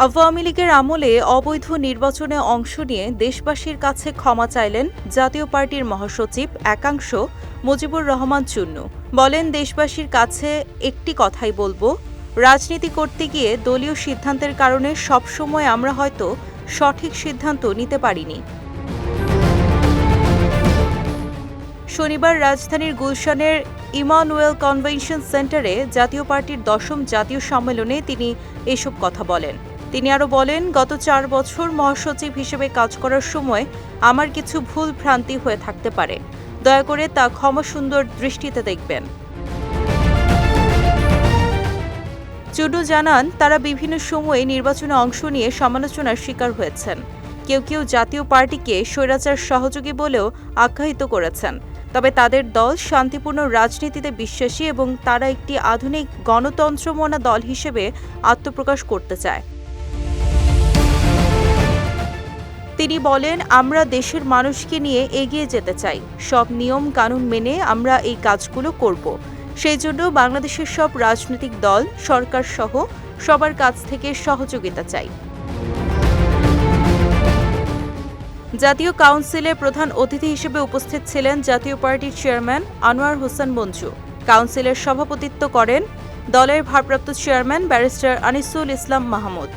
আওয়ামী লীগের আমলে অবৈধ নির্বাচনে অংশ নিয়ে দেশবাসীর কাছে ক্ষমা চাইলেন জাতীয় পার্টির মহাসচিব একাংশ মুজিবুর রহমান চুন্নু। বলেন, দেশবাসীর কাছে একটি কথাই বলবো, রাজনীতি করতে গিয়ে দলীয় সিদ্ধান্তের কারণে সবসময় আমরা হয়তো সঠিক সিদ্ধান্ত নিতে পারিনি। শনিবার রাজধানীর গুলশানের ইমানুয়েল কনভেনশন সেন্টারে জাতীয় পার্টির ১০ম জাতীয় সম্মেলনে তিনি এসব কথা বলেন। তিনি আরও বলেন, গত ৪ বছর মহাসচিব হিসেবে কাজ করার সময় আমার কিছু ভুল ভ্রান্তি হয়ে থাকতে পারে। দয়া করে তা ক্ষমাসুন্দর দৃষ্টিতে দেখবেন। চুন্নু জানান, তারা বিভিন্ন সময়ে নির্বাচনে অংশ নিয়ে সমালোচনার শিকার হয়েছেন। কেউ কেউ জাতীয় পার্টিকে স্বৈরাচার সহযোগী বলেও আখ্যায়িত করেছেন। তবে তাদের দল শান্তিপূর্ণ রাজনীতিতে বিশ্বাসী এবং তারা একটি আধুনিক গণতন্ত্রমনা দল হিসেবে আত্মপ্রকাশ করতে চায়। তিনি বলেন, আমরা দেশের মানুষকে নিয়ে এগিয়ে যেতে চাই। সব নিয়ম কানুন মেনে আমরা এই কাজগুলো করব। সেই জন্য বাংলাদেশের সব রাজনৈতিক দল, সরকার সহ সবার কাছ থেকে সহযোগিতা চাই। জাতীয় কাউন্সিলে প্রধান অতিথি হিসেবে উপস্থিত ছিলেন জাতীয় পার্টির চেয়ারম্যান আনোয়ার হোসেন মঞ্জু। কাউন্সিলের সভাপতিত্ব করেন দলের ভারপ্রাপ্ত চেয়ারম্যান ব্যারিস্টার আনিসুল ইসলাম মাহমুদ।